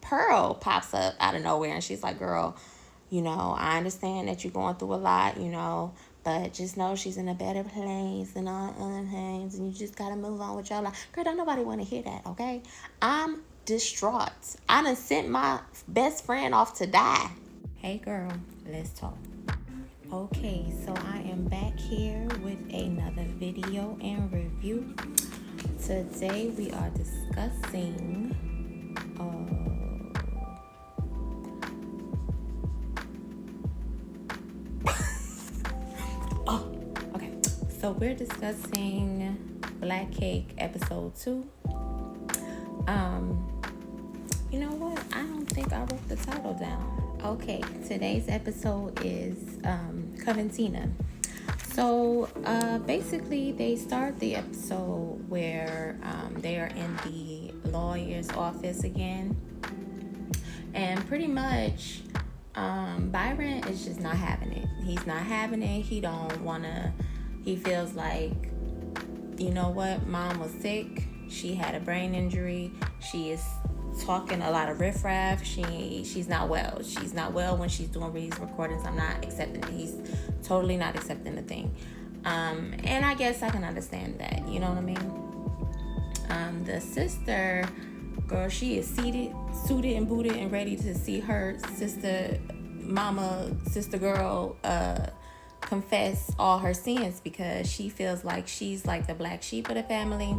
Pearl pops up out of nowhere, and she's like, girl, I understand that you're going through a lot, but just know she's in a better place and all other things, and you just gotta move on with your life. Girl, don't nobody want to hear that, okay? I'm distraught. I done sent my best friend off to die. Hey girl, let's talk. Okay, so I am back here with another video and review. Today we are discussing so we're discussing Black Cake episode 2. You know what? I don't think I wrote the title down. Okay, today's episode is Coventina. So basically they start the episode where they are in the lawyer's office again. And pretty much Byron is just not having it. He's not having it. He feels like, you know what, mom was sick. She had a brain injury. She is talking a lot of riffraff. She's not well. She's not well when she's doing these recordings. I'm not accepting it. He's totally not accepting the thing. And I guess I can understand that. You know what I mean? The sister, girl, she is suited and booted and ready to see her sister girl confess all her sins, because she feels like she's like the black sheep of the family.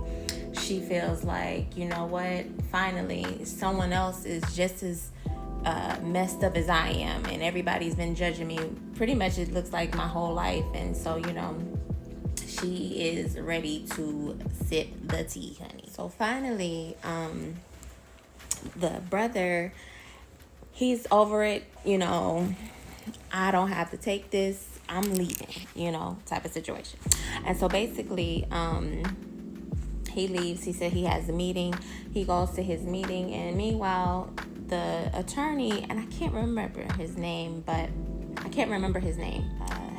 She feels like, you know what, finally someone else is just as messed up as I am, and everybody's been judging me pretty much, it looks like, my whole life. And so, she is ready to sip the tea, honey. So finally, the brother, he's over it. I don't have to take this, I'm leaving, type of situation. And so basically, he leaves. He said he has a meeting. He goes to his meeting, and meanwhile, the attorney, and I can't remember his name,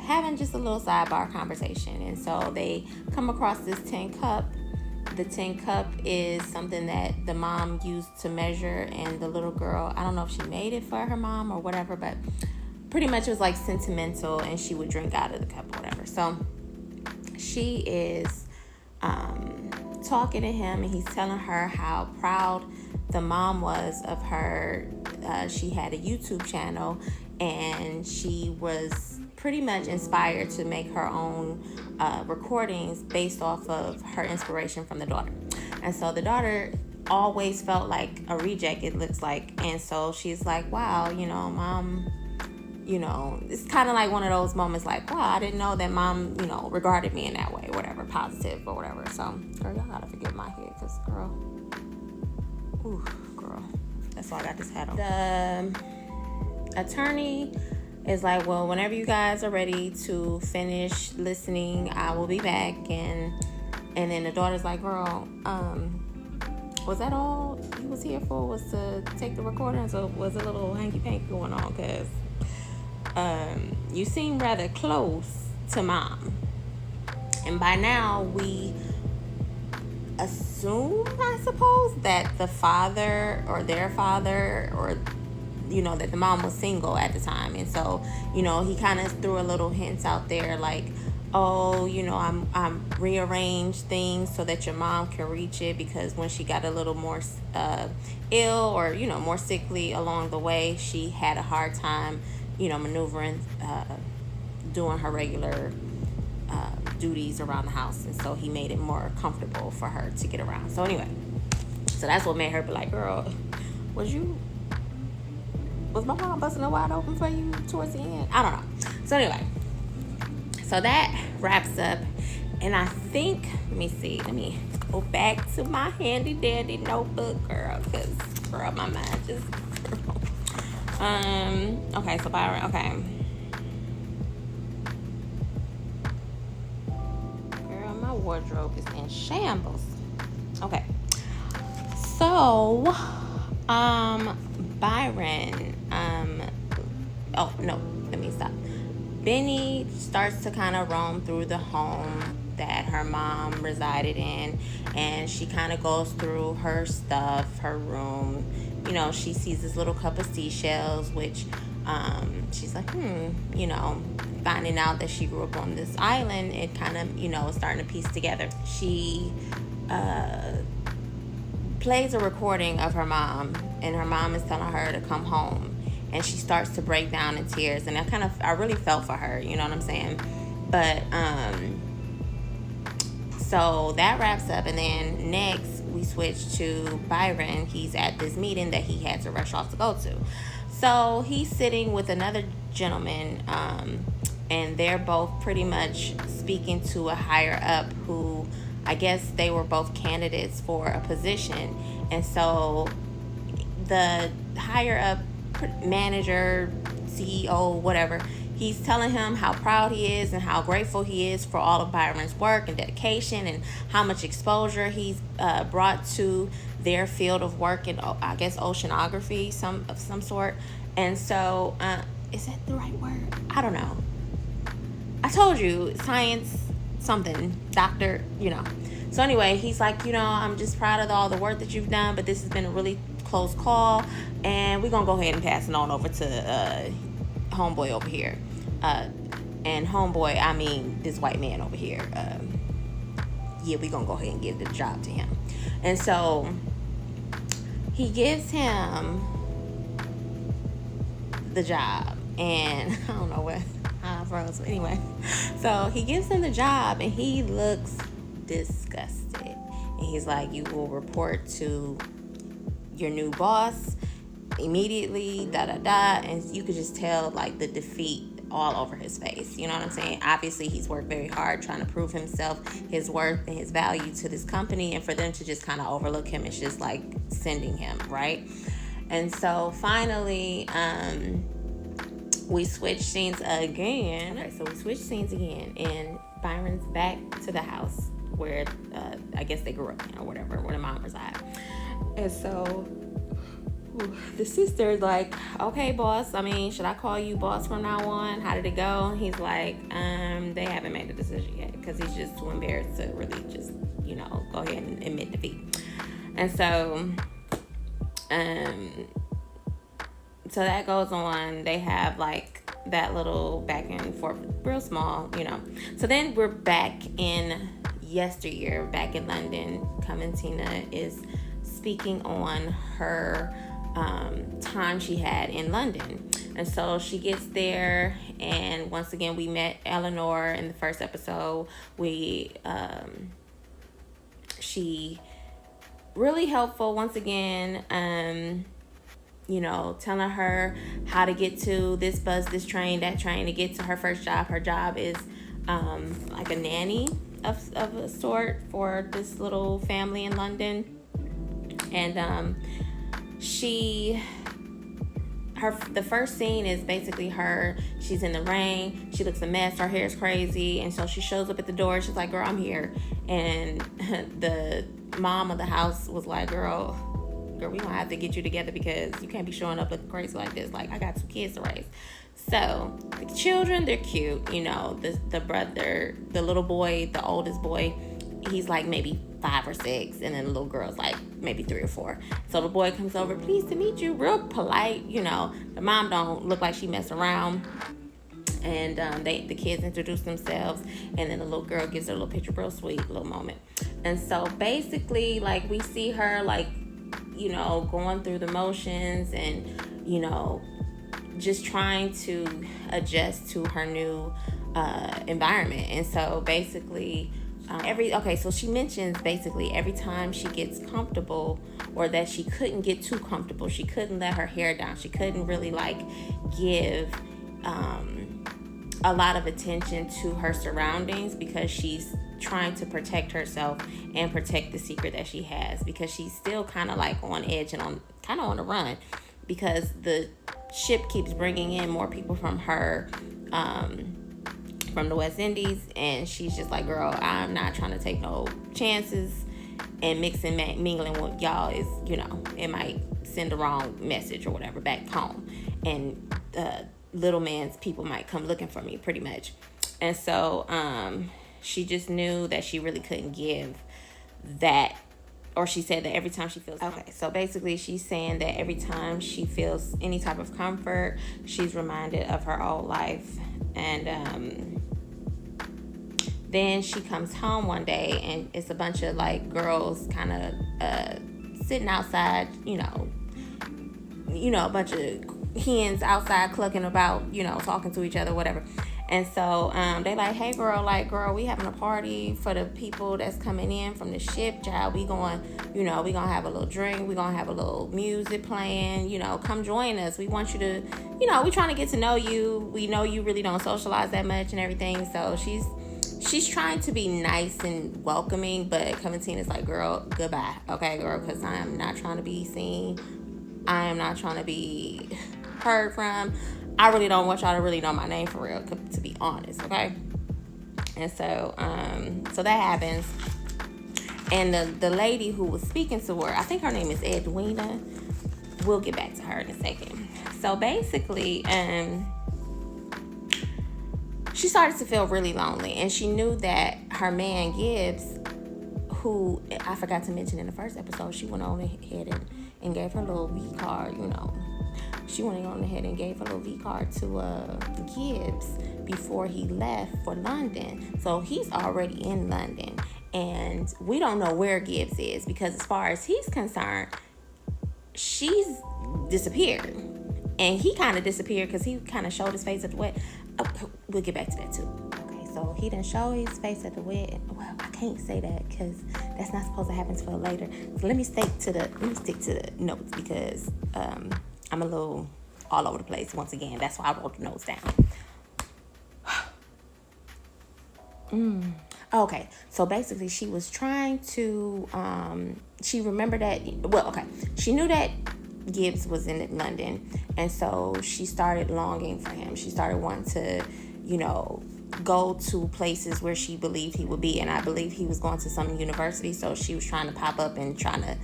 having just a little sidebar conversation. And so they come across this tin cup. The tin cup is something that the mom used to measure, and the little girl, I don't know if she made it for her mom or whatever, but pretty much it was like sentimental, and she would drink out of the cup or whatever. So she is talking to him, and he's telling her how proud the mom was of her. She had a YouTube channel, and she was pretty much inspired to make her own recordings based off of her inspiration from the daughter. And so the daughter always felt like a reject, it looks like. And so she's like, wow, mom, it's kind of like one of those moments like, wow, I didn't know that mom, regarded me in that way, whatever, positive or whatever. So, girl, y'all gotta forgive my head, because, girl, that's why I got this hat on. The attorney is like, well, whenever you guys are ready to finish listening, I will be back. And then the daughter's like, girl, was that all you was here for, was to take the recordings, or was a little hanky-panky going on? Because you seem rather close to mom. And by now we assume, I suppose, that the father or their father, or that the mom was single at the time. And so, he kind of threw a little hints out there like, oh, I'm rearranged things so that your mom can reach it, because when she got a little more ill or, more sickly along the way, she had a hard time, maneuvering, doing her regular duties around the house. And so he made it more comfortable for her to get around. So anyway, so that's what made her be like, girl, was my mom busting it wide open for you towards the end? I don't know. So anyway, so that wraps up. And I think, let me go back to my handy dandy notebook, girl, because, girl, my mind just, okay, so Byron, okay. Girl, my wardrobe is in shambles. Okay. So, Byron, oh, no, let me stop. Benny starts to kind of roam through the home that her mom resided in, and she kind of goes through her stuff, her room, she sees this little cup of seashells, which she's like, finding out that she grew up on this island, it kind of, is starting to piece together. She plays a recording of her mom, and her mom is telling her to come home, and she starts to break down in tears, and I really felt for her, you know what I'm saying? But so that wraps up, and then next we switch to Byron. He's at this meeting that he had to rush off to go to. So he's sitting with another gentleman, and they're both pretty much speaking to a higher up who, I guess they were both candidates for a position. And so the higher up manager, CEO, whatever, he's telling him how proud he is and how grateful he is for all of Byron's work and dedication, and how much exposure he's brought to their field of work in, I guess, oceanography of some sort. And so, is that the right word? I don't know. I told you, science something, doctor, So anyway, he's like, I'm just proud of all the work that you've done, but this has been a really close call, and we're going to go ahead and pass it on over to homeboy over here. And homeboy, I mean this white man over here. We're going to go ahead and give the job to him. And so he gives him the job, and I don't know what I froze, but anyway, so he gives him the job, and he looks disgusted, and he's like, you will report to your new boss immediately, and you could just tell like the defeat all over his face, you know what I'm saying? Obviously he's worked very hard trying to prove himself, his worth and his value to this company, and for them to just kind of overlook him, it's just like sending him, right? And so finally we switch scenes again. Okay, so we switch scenes again, and Byron's back to the house where I guess they grew up in, or whatever, where the mom resides. And so the sister's like, okay, boss, should I call you boss from now on? How did it go? And he's like, they haven't made a decision yet, because he's just too embarrassed to really just, go ahead and admit defeat. And so so that goes on. They have like that little back and forth, real small, So then we're back in yesteryear, back in London. Clementina is speaking on her time she had in London. And so she gets there, and once again, we met Eleanor in the first episode. She really helpful once again, telling her how to get to this bus, this train, that train, to get to her first job. Her job is like a nanny of a sort for this little family in London. And the first scene is basically her. She's in the rain. She looks a mess. Her hair is crazy. And so she shows up at the door. She's like, girl, I'm here. And the mom of the house was like, girl, we gonna have to get you together, because you can't be showing up looking crazy like this. Like, I got 2 kids to raise. So the children, they're cute. The brother, the little boy, the oldest boy, he's like maybe 5 or 6, and then the little girl's like maybe 3 or 4. So the boy comes over, pleased to meet you, real polite. The mom don't look like she mess around. And the kids introduce themselves, and then the little girl gives her a little picture, real sweet little moment. And so basically, like, we see her like, going through the motions, and just trying to adjust to her new environment. And so basically so she mentions basically every time she gets comfortable, or that she couldn't get too comfortable, she couldn't let her hair down, she couldn't really like give a lot of attention to her surroundings, because she's trying to protect herself and protect the secret that she has, because she's still kind of like on edge and on the run, because the ship keeps bringing in more people from her from the West Indies, and she's just like, girl, I'm not trying to take no chances, and mixing mingling with y'all is, it might send the wrong message or whatever back home, and little man's people might come looking for me, pretty much. And so she just knew that she really couldn't give that or she said that every time she feels so basically she's saying that every time she feels any type of comfort, she's reminded of her old life. And then she comes home one day, and it's a bunch of like girls kind of sitting outside, a bunch of hens outside clucking about, talking to each other, whatever. And so they like, hey girl, we having a party for the people that's coming in from the ship, child. We going, we gonna have a little drink, we gonna have a little music playing, come join us. We want you to, we trying to get to know you. We know you really don't socialize that much and everything. So she's trying to be nice and welcoming, but Clementina's like, girl, goodbye, okay, girl, because I am not trying to be seen. I am not trying to be heard from. I really don't want y'all to really know my name for real, to be honest, okay? And so so that happens. And the lady who was speaking to her, I think her name is Edwina. We'll get back to her in a second. So basically, she started to feel really lonely, and she knew that her man Gibbs, who I forgot to mention in the first episode, she went on ahead and gave her little V card, She went on ahead and gave her little V card to Gibbs before he left for London. So he's already in London, and we don't know where Gibbs is, because as far as he's concerned, she's disappeared. And he kind of disappeared because he kind of showed his face at the wedding. We'll get back to that too. Okay, so he didn't show his face at the wedding. Well, I can't say that because that's not supposed to happen until later. So let me stick to the notes, because I'm a little all over the place once again. That's why I wrote the notes down. Okay, so basically she was trying to, she remembered that, she knew that Gibbs was in London, and so she started longing for him. She started wanting to, go to places where she believed he would be, and I believe he was going to some university, so she was trying to pop up and trying to,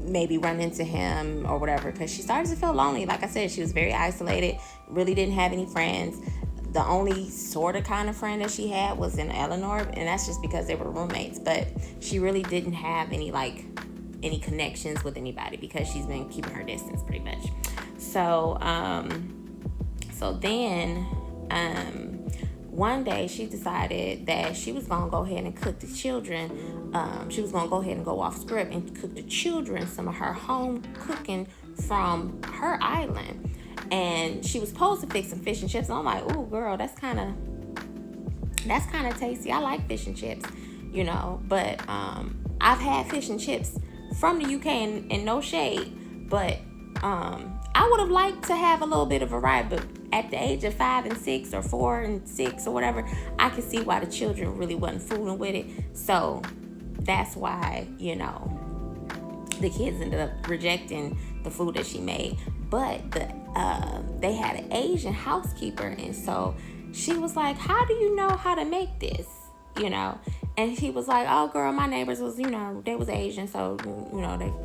maybe run into him or whatever, because she started to feel lonely. Like I said, she was very isolated, really didn't have any friends. The only sort of kind of friend that she had was in Eleanor, and that's just because they were roommates, but she really didn't have any connections with anybody because she's been keeping her distance pretty much. So then one day she decided that she was going to go ahead and cook the children. She was going to go ahead and go off script and cook the children some of her home cooking from her island. And she was supposed to fix some fish and chips. And I'm like, ooh, girl, that's kind of tasty. I like fish and chips, But I've had fish and chips from the UK, and no shade. But I would have liked to have a little bit of variety. But at the age of 5 and 6 or 4 and 6 or whatever, I could see why the children really wasn't fooling with it. So that's why, the kids ended up rejecting the food that she made. But they had an Asian housekeeper, and so she was like, how do you know how to make this? And he was like, oh girl, my neighbors was, they was Asian, so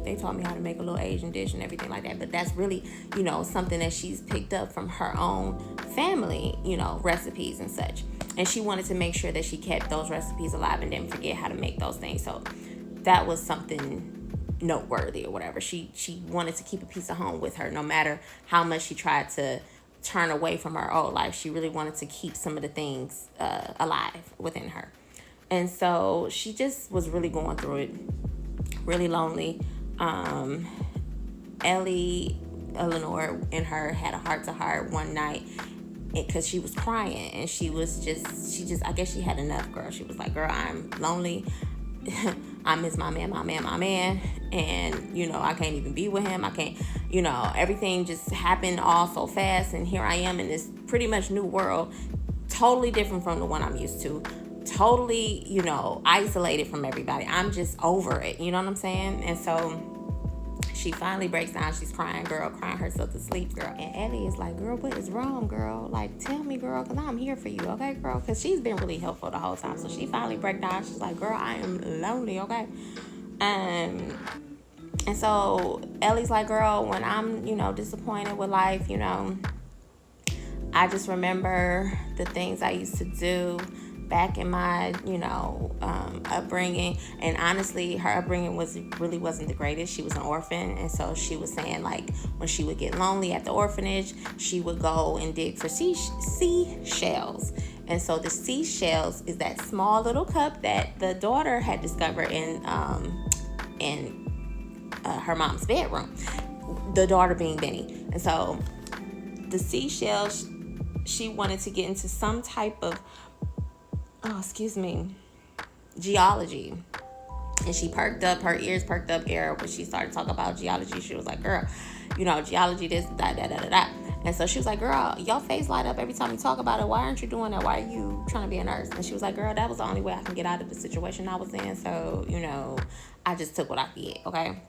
they taught me how to make a little Asian dish and everything like that. But that's really, something that she's picked up from her own family, recipes and such. And she wanted to make sure that she kept those recipes alive and didn't forget how to make those things. So that was something noteworthy or whatever. She wanted to keep a piece of home with her, no matter how much she tried to turn away from her old life. She really wanted to keep some of the things alive within her. And so she just was really going through it, really lonely. Eleanor and her had a heart-to-heart one night because she was crying, and she just I guess she had enough, girl. She was like, girl, I'm lonely. I miss my man, and I can't even be with him. I can't, everything just happened all so fast, and here I am in this pretty much new world, totally different from the one I'm used to, totally, isolated from everybody. I'm just over it, you know what I'm saying? And so she finally breaks down. She's crying herself to sleep, girl. And Ellie is like, girl, what is wrong, girl? Like, tell me, girl, because I'm here for you, okay, girl? Because she's been really helpful the whole time. So she finally breaks down. She's like, girl, I am lonely, okay? And so Ellie's like, girl, when I'm, disappointed with life, I just remember the things I used to do, back in my, upbringing. And honestly, her upbringing really wasn't the greatest. She was an orphan. And so she was saying, like, when she would get lonely at the orphanage, she would go and dig for seashells. And so the seashells is that small little cup that the daughter had discovered in her mom's bedroom. The daughter being Benny. And so the seashells, she wanted to get into some type of, geology. And she perked up, her ears perked up air when she started talking about geology. She was like, girl, geology this, that. And so she was like, girl, your face light up every time you talk about it. Why aren't you doing that? Why are you trying to be a nurse? And she was like, girl, that was the only way I can get out of the situation I was in. So, I just took what I could get, okay?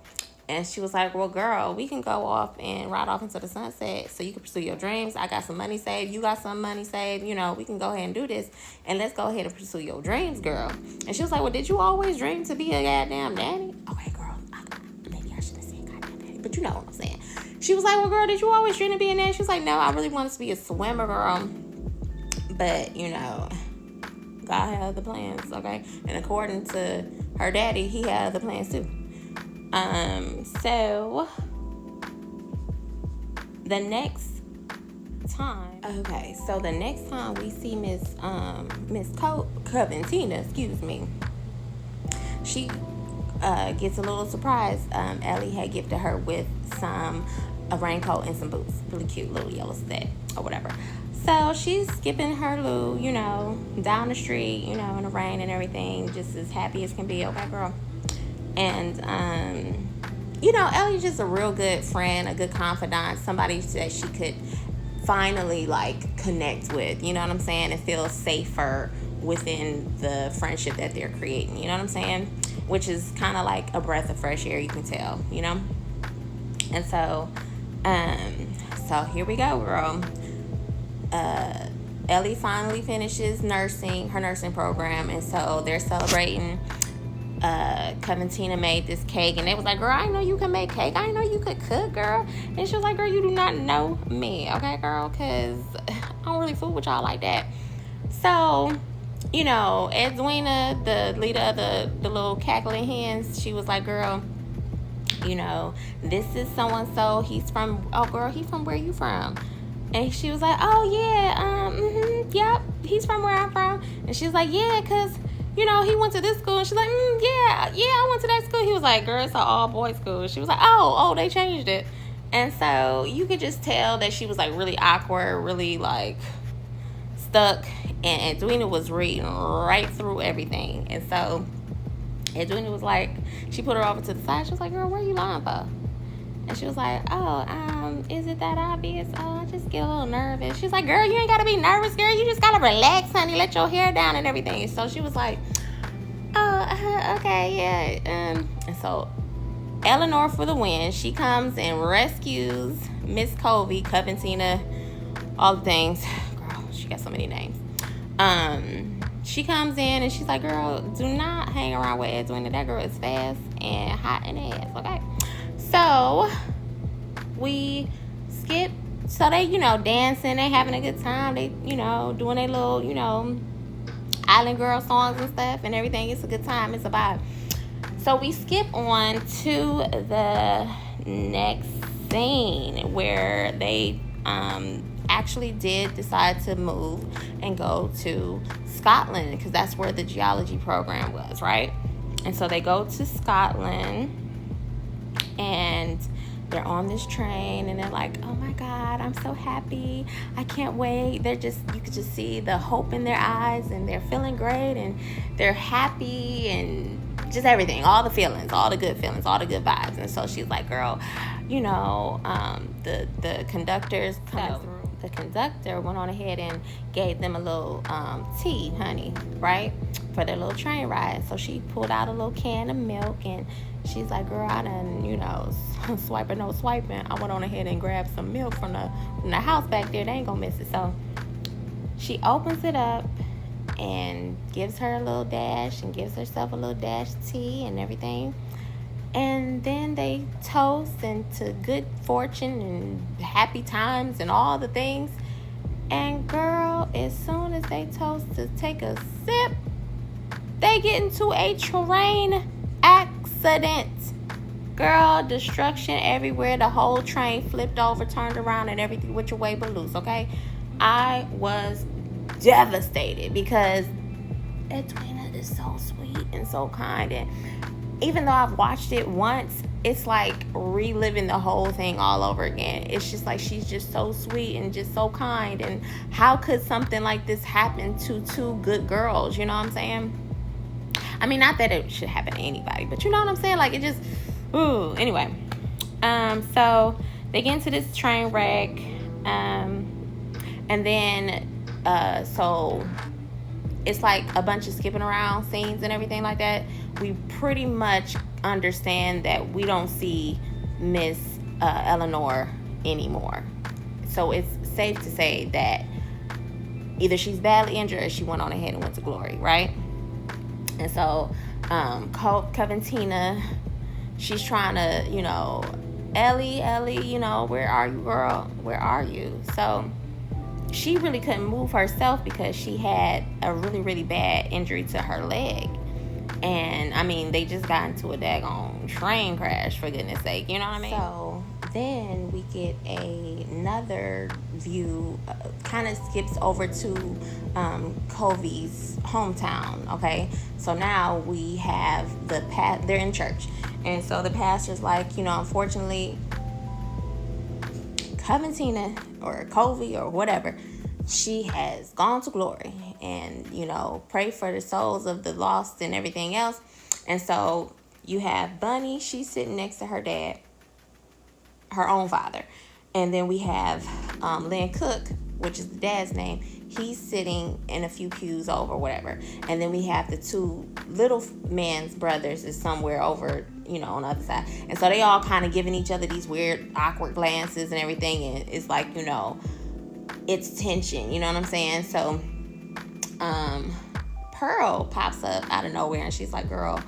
And she was like, well, girl, we can go off and ride off into the sunset so you can pursue your dreams. I got some money saved. You got some money saved. We can go ahead and do this. And let's go ahead and pursue your dreams, girl. And she was like, well, did you always dream to be a goddamn nanny? Okay, girl. Maybe I should have said goddamn nanny. But you know what I'm saying. She was like, well, girl, did you always dream to be a nanny? She was like, no, I really wanted to be a swimmer, girl. But, God had other plans, okay? And according to her daddy, he had other plans too. So the next time we see Miss Coventina, she gets a little surprise. Ellie had gifted her with a raincoat and some boots, really cute little yellow set or whatever. So she's skipping her little, down the street, in the rain and everything, just as happy as can be, okay, girl. And, Ellie's just a real good friend, a good confidant, somebody that she could finally, connect with, you know what I'm saying, and feel safer within the friendship that they're creating, you know what I'm saying, which is kind of like a breath of fresh air, you can tell, And so, here we go, girl. Ellie finally finishes her nursing program, and so they're celebrating. Coventina made this cake, and they was like, girl, I know you can make cake. I know you could cook, girl. And she was like, girl, you do not know me, okay, girl, because I don't really fool with y'all like that. So, Edwina, the leader of the little cackling hens, she was like, girl, this is so-and-so. He's from where you from? And she was like, oh, yeah, yep, he's from where I'm from. And she was like, yeah, because he went to this school. And she's like, yeah, I went to that school. He was like, girl, it's an all-boys school. She was like, oh, they changed it. And so you could just tell that she was, really awkward, really, stuck. And Edwina was reading right through everything. And so Edwina was like, she put her over to the side. She was like, girl, where are you lying for? And she was like, is it that obvious? I just get a little nervous. She's like, girl, you ain't got to be nervous, girl. You just got to relax, honey. Let your hair down and everything. So she was like, okay, yeah. And so Eleanor for the win. She comes and rescues Miss Covey, Coventina, all the things. Girl, she got so many names. She comes in and she's like, girl, do not hang around with Edwina. That girl is fast and hot in the ass, okay? So we skip. So they, dancing, they having a good time. They, doing their little, island girl songs and stuff and everything. It's a good time. It's a vibe. So we skip on to the next scene where they actually did decide to move and go to Scotland, because that's where the geology program was, right? And so they go to Scotland, and they're on this train, and they're like, oh my God, I'm so happy. I can't wait. You could just see the hope in their eyes, and they're feeling great, and they're happy, and just everything, all the feelings, all the good feelings, all the good vibes. And so she's like, girl, the conductor's coming through. The conductor went on ahead and gave them a little tea, honey, right, for their little train ride. So she pulled out a little can of milk, and she's like, girl, I done, swiping. I went on ahead and grabbed some milk from the house back there. They ain't gonna miss it. So she opens it up and gives her a little dash, and gives herself a little dash of tea and everything. And then they toast into good fortune and happy times and all the things. And girl, as soon as they toast to take a sip, they get into a train accident. Girl, destruction everywhere. The whole train flipped over, turned around, and everything went your way but loose, okay? I was devastated because Edwina is so sweet and so kind. And even though I've watched it once, it's like reliving the whole thing all over again. It's just like she's just so sweet and just so kind. And how could something like this happen to two good girls? You know what I'm saying? I mean, not that it should happen to anybody, but you know what I'm saying? Like, it just, ooh. Anyway, so they get into this train wreck, and then, so it's like a bunch of skipping around scenes and everything like that. We pretty much understand that we don't see Miss Eleanor anymore. So it's safe to say that either she's badly injured or she went on ahead and went to glory, right? And so Coventina, she's trying to, you know, Ellie, you know, where are you, girl? Where are you? So she really couldn't move herself because she had a really, really bad injury to her leg. And, I mean, they just got into a daggone train crash, for goodness sake. You know what I mean? So then we get another view, kind of skips over to Covey's hometown, okay? So now we have they're in church. And so the pastor's like, you know, unfortunately, Coventina or Covey or whatever, she has gone to glory, and, you know, pray for the souls of the lost and everything else. And so you have Bunny, she's sitting next to her dad, her own father. And then we have Lin Cook, which is the dad's name. He's sitting in a few pews over, whatever. And then we have the two little man's brothers is somewhere over, you know, on the other side. And so they all kind of giving each other these weird, awkward glances and everything. And it's like, you know, it's tension, you know what I'm saying? So Pearl pops up out of nowhere and she's like, girl,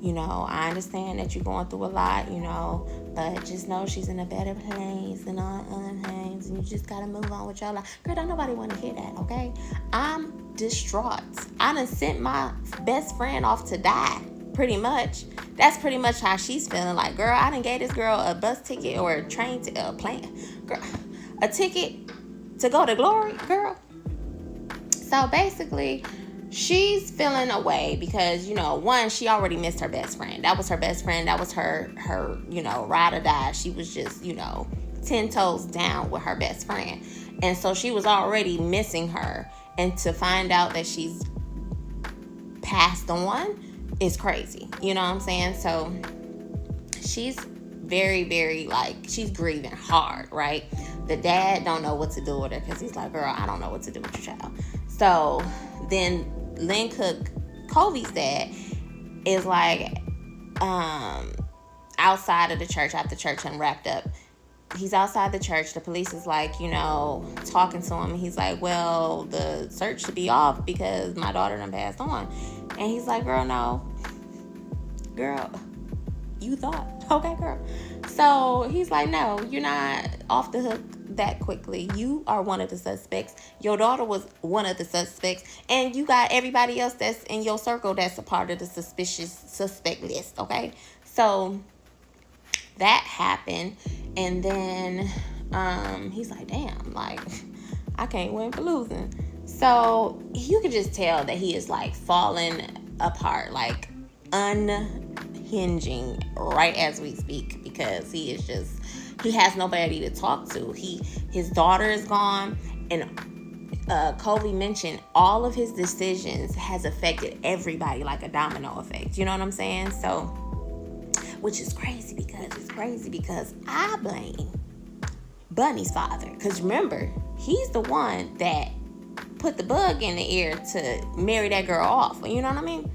you know, I understand that you're going through a lot, you know, but just know she's in a better place and all other things, and you just gotta move on with your life. Girl, don't nobody want to hear that, okay? I'm distraught. I done sent my best friend off to die, pretty much. That's pretty much how she's feeling. Like, girl, I done gave this girl a bus ticket or a train to a plane, girl, a ticket to go to glory, girl. So basically, she's feeling away because, you know, one, she already missed her best friend. That was her best friend. That was her, you know, ride or die. She was just, you know, 10 toes down with her best friend. And so she was already missing her. And to find out that she's passed on is crazy. You know what I'm saying? So she's very, very, like, she's grieving hard, right? The dad don't know what to do with her because he's like, girl, I don't know what to do with your child. So then Lin Cook, Covey's dad, is like outside of the church after church and wrapped up. He's outside the church. The police is like, you know, talking to him. He's like, well, the search should be off because my daughter done passed on. And he's like, girl, no. Girl, you thought. Okay, girl. So he's like, no, you're not off the hook that quickly. You are one of the suspects. Your daughter was one of the suspects. And you got everybody else that's in your circle that's a part of the suspicious suspect list, okay? So that happened. And then he's like, damn, like, I can't win for losing. So you could just tell that he is, like, falling apart, like, unhinging right as we speak, because he has nobody to talk to. His daughter is gone, and Covey mentioned all of his decisions has affected everybody like a domino effect. You know what I'm saying? So, which is crazy because I blame Bunny's father, because remember, he's the one that put the bug in the ear to marry that girl off. You know what I mean?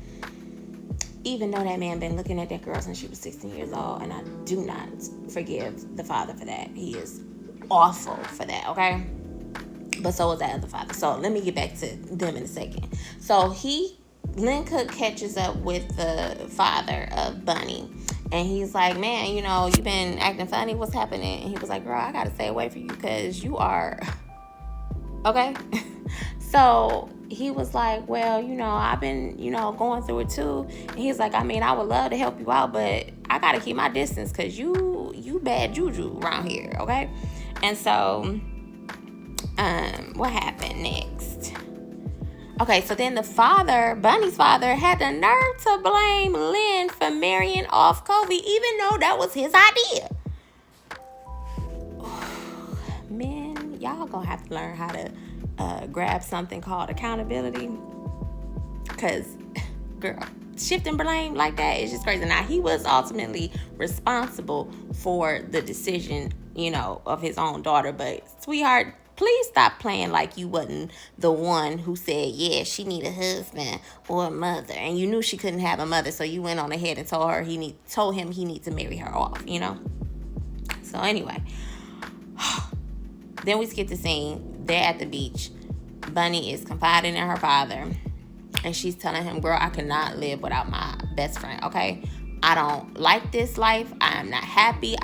Even though that man been looking at that girl since she was 16 years old, and I do not forgive the father for that. He is awful for that, okay? But so is that other father. So let me get back to them in a second. So Lin Cook catches up with the father of Bunny, and he's like, man, you know, you've been acting funny. What's happening? And he was like, girl, I got to stay away from you because you are Okay? So he was like, well, I've been, going through it too. And he's like, I mean, I would love to help you out, but I got to keep my distance because you bad juju around here, okay? And so, what happened next? Okay, so then the father, Bunny's father, had the nerve to blame Lin for marrying off Covey, even though that was his idea. Men, y'all gonna have to learn how to grab something called accountability. Because, girl, shifting blame like that is just crazy. Now, he was ultimately responsible for the decision, of his own daughter. But, sweetheart, please stop playing like you wasn't the one who said, yeah, she need a husband or a mother. And you knew she couldn't have a mother, so you went on ahead and told him he needs to marry her off, So, anyway. Then we skip the scene. They're at the beach. Bunny is confiding in her father. And she's telling him, girl, I cannot live without my best friend, okay? I don't like this life. I am not happy.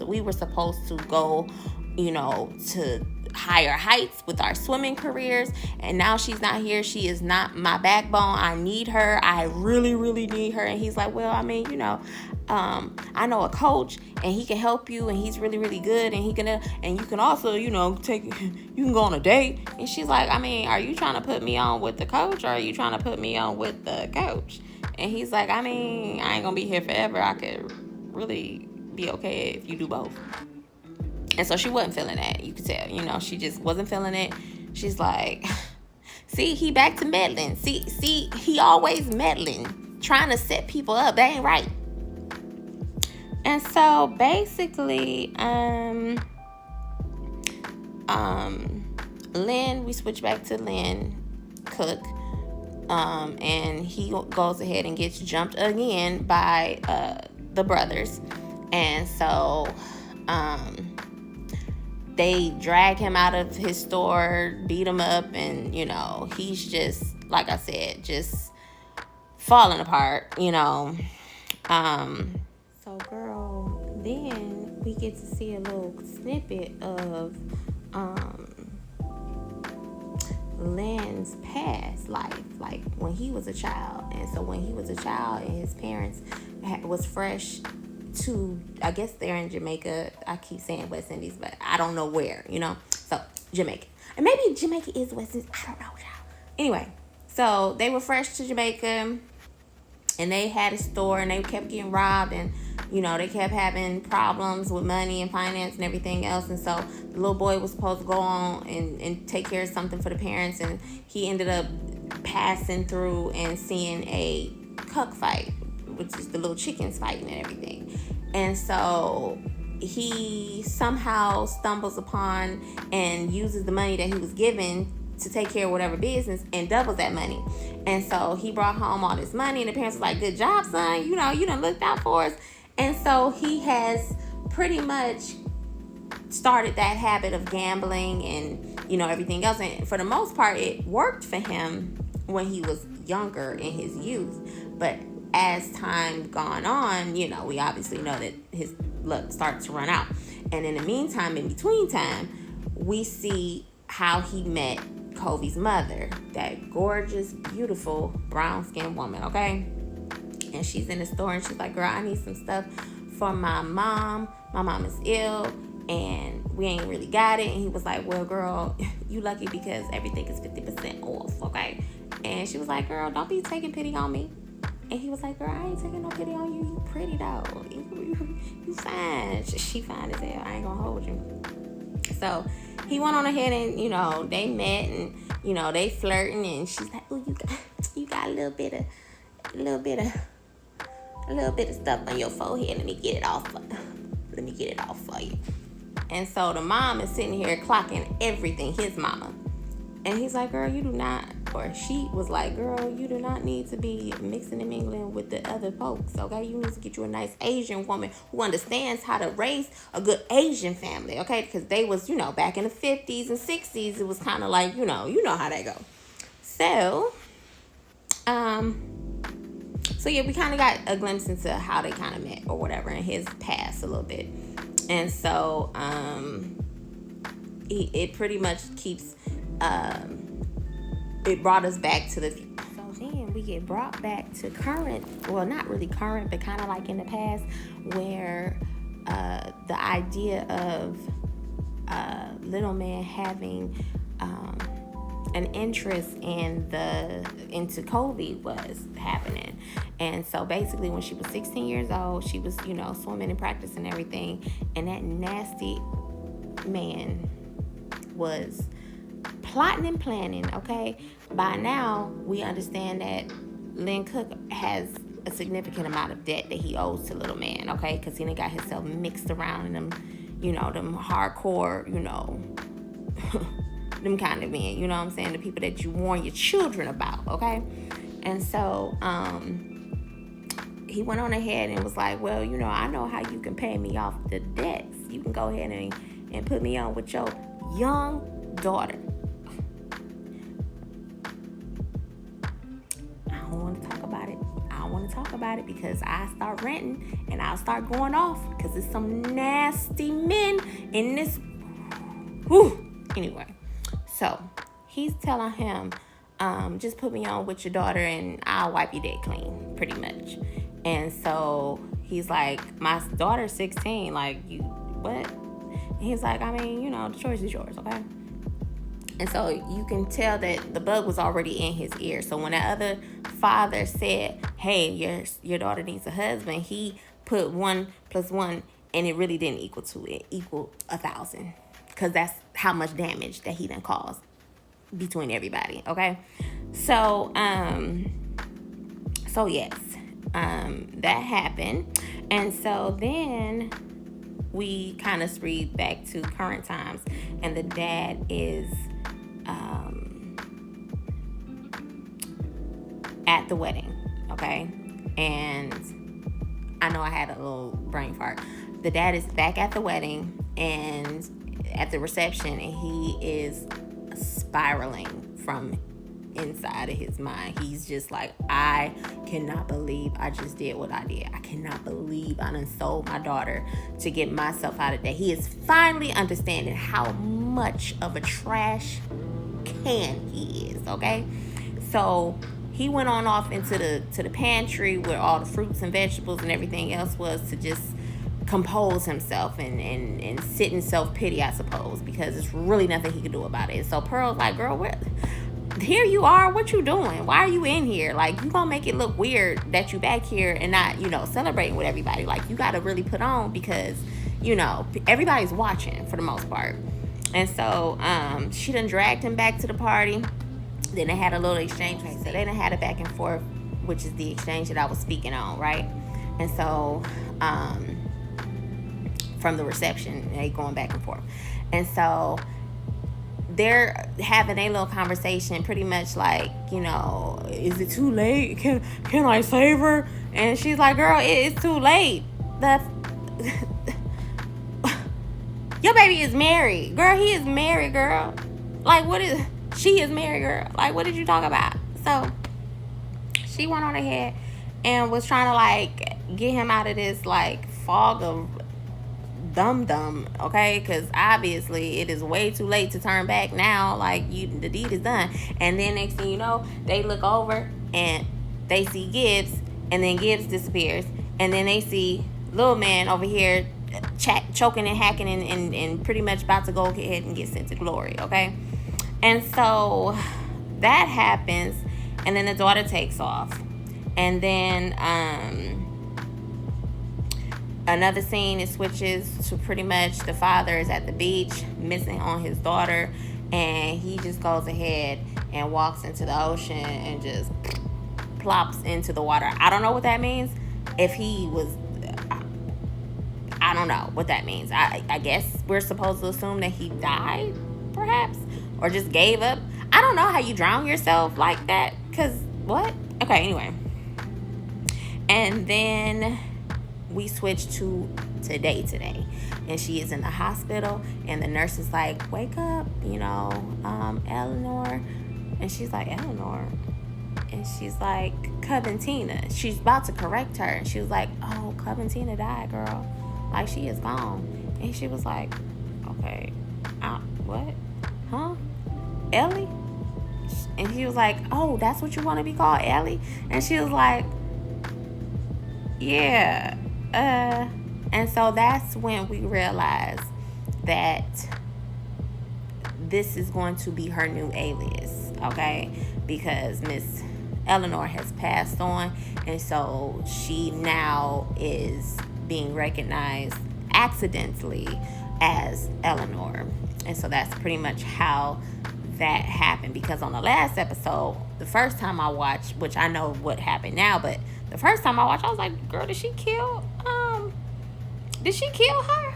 We were supposed to go, to higher heights with our swimming careers. And now she's not here. She is not my backbone. I need her. I really, really need her. And he's like, well, I mean, I know a coach and he can help you and he's really, really good and you can also, you can go on a date. And she's like, I mean, are you trying to put me on with the coach or are you trying to put me on with the coach? And he's like, I mean, I ain't gonna be here forever. I could really be okay if you do both. And so she wasn't feeling that. You could tell, she just wasn't feeling it. She's like, see, he back to meddling. See, he always meddling, trying to set people up. That ain't right. And so basically, we switch back to Lin Cook. And he goes ahead and gets jumped again by the brothers. And so, they drag him out of his store, beat him up, and, he's just, like I said, just falling apart, So, girl, then we get to see a little snippet of Lin's past life, like when he was a child. And so when he was a child and his parents was fresh to, I guess they're in Jamaica. I keep saying West Indies, but I don't know where, So Jamaica. And maybe Jamaica is West Indies. I don't know, child. Anyway, so they were fresh to Jamaica and they had a store and they kept getting robbed and, they kept having problems with money and finance and everything else. And so the little boy was supposed to go on and take care of something for the parents. And he ended up passing through and seeing a cuck fight, which is the little chickens fighting and everything. And so he somehow stumbles upon and uses the money that he was given to take care of whatever business and doubles that money. And so he brought home all this money and the parents were like, good job, son. You done looked out for us. And so he has pretty much started that habit of gambling and, everything else. And for the most part, it worked for him when he was younger in his youth. But as time gone on, we obviously know that his luck starts to run out. And in the meantime, in between time, we see how he met Covey's mother, that gorgeous, beautiful, brown-skinned woman, okay? And she's in the store and she's like, girl, I need some stuff for my mom. My mom is ill and we ain't really got it. And he was like, well, girl, you lucky because everything is 50% off, okay? And she was like, girl, don't be taking pity on me. And he was like, girl, I ain't taking no pity on you. You pretty, though. You fine. She fine as hell. I ain't gonna hold you. So he went on ahead and, they met and, they flirting. And she's like, oh, you got a little bit of stuff on your forehead. Let me get it off for you. And so the mom is sitting here clocking everything, his mama. And he's like, girl, you do not, or she was like, girl, you do not need to be mixing and mingling with the other folks, okay? You need to get you a nice Asian woman who understands how to raise a good Asian family, okay? Because they was, back in the 50s and 60s, it was kind of like, you know how they go. So yeah, we kind of got a glimpse into how they kind of met or whatever in his past a little bit. And so it pretty much keeps it brought us back to the future. So then we get brought back to current, well, not really current, but kind of like in the past, where the idea of little man having an interest into Covey was happening. And so basically when she was 16 years old, she was, swimming and practice and everything, and that nasty man was plotting and planning, okay? By now, we understand that Lin Cook has a significant amount of debt that he owes to little man, okay? Because he done got himself mixed around in them, them hardcore, them kind of men, you know what I'm saying? The people that you warn your children about, okay? And so, he went on ahead and was like, well, I know how you can pay me off the debts. You can go ahead and put me on with your young daughter. I don't want to talk about it because I start ranting and I'll start going off because there's some nasty men in this. Whew. Anyway, so he's telling him, just put me on with your daughter and I'll wipe your debt clean, pretty much. And so he's like, my daughter's 16, like, you, what? And he's like, the choice is yours, okay? And so you can tell that the bug was already in his ear. So when that other father said, hey, your daughter needs a husband, he put 1 + 1, and it really didn't equal 2. It equaled 1,000. Because that's how much damage that he done caused between everybody, okay? So, yes, that happened. And so then we kind of read back to current times, and the dad is at the wedding, okay? And I know I had a little brain fart. The dad is back at the wedding and at the reception, and he is spiraling from inside of his mind. He's just like, I cannot believe I just did what I did. I cannot believe I done sold my daughter to get myself out of that. He is finally understanding how much of a trash can he is, okay? So he went on off into the pantry where all the fruits and vegetables and everything else was to just compose himself and sit in self-pity, I suppose, because there's really nothing he could do about it. So Pearl's like, girl, here you are, what you doing? Why are you in here? Like, you gonna make it look weird that you back here and not, celebrating with everybody. Like, you gotta really put on because, everybody's watching for the most part. And so she done dragged him back to the party. Then they had a little exchange. Like I said, they done had a back and forth, which is the exchange that I was speaking on, right? And so from the reception, they going back and forth. And so they're having a little conversation, pretty much like, is it too late? Can I save her? And she's like, girl, it's too late. Your baby is married. Girl, he is married, girl. Like, she is married, girl. Like, what did you talk about? So she went on ahead and was trying to, like, get him out of this, like, fog of dumb, okay? Because obviously it is way too late to turn back now. Like, the deed is done. And then next thing you know, they look over and they see Gibbs, and then Gibbs disappears, and then they see little man over here choking and hacking and pretty much about to go ahead and get sent to glory, okay? And so that happens, and then the daughter takes off. And then another scene, it switches to pretty much the father is at the beach missing on his daughter, and he just goes ahead and walks into the ocean and just plops into the water. I don't know what that means. If he was, I don't know what that means. I guess we're supposed to assume that he died, perhaps, or just gave up. I don't know how you drown yourself like that, because what? Okay, anyway. And then we switch to today, and she is in the hospital, and the nurse is like, wake up, Eleanor. And she's like, Eleanor? And she's like, Coventina. She's about to correct her, and she was like, oh, Coventina died, girl. Like, she is gone. And she was like, okay, what? Huh? Ellie? And he was like, oh, that's what you want to be called, Ellie? And she was like, yeah. And so that's when we realized that this is going to be her new alias, okay? Because Miss Eleanor has passed on, and so she now is being recognized accidentally as Eleanor. And so that's pretty much how that happened, because on the last episode, the first time I watched, which I know what happened now, but the first time I watched, I was like, girl, did she kill her?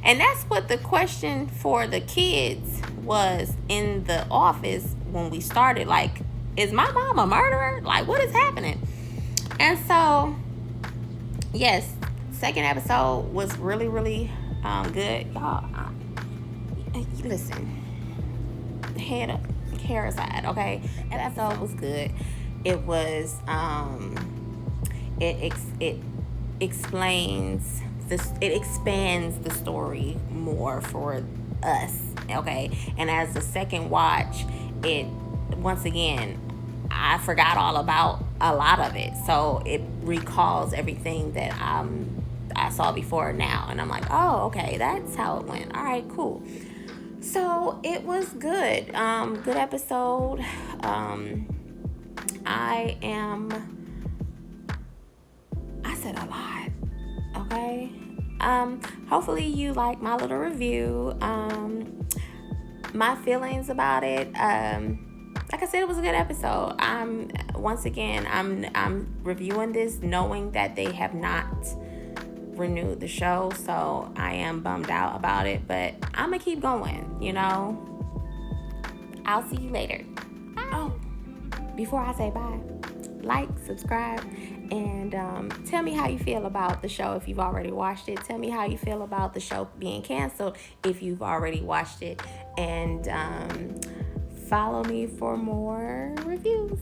And that's what the question for the kids was in the office when we started. Like, is my mom a murderer? Like, what is happening? And so, yes, second episode was really, really good. Y'all, listen, head up, hair aside, okay? Episode was good. It was, it explains this, it expands the story more for us, okay? And as the second watch, it, once again, I forgot all about a lot of it, so it recalls everything that I saw before now, and I'm like, oh, okay, that's how it went. All right, cool. So it was good. Good episode. I said a lot, okay? Hopefully you like my little review. My feelings about it. Like I said, it was a good episode. I'm reviewing this knowing that they have not renewed the show, so I am bummed out about it, but I'm gonna keep going, you know. I'll see you later. Bye. Oh, before I say bye, like, subscribe, and tell me how you feel about the show if you've already watched it. Tell me how you feel about the show being canceled if you've already watched it, and follow me for more reviews.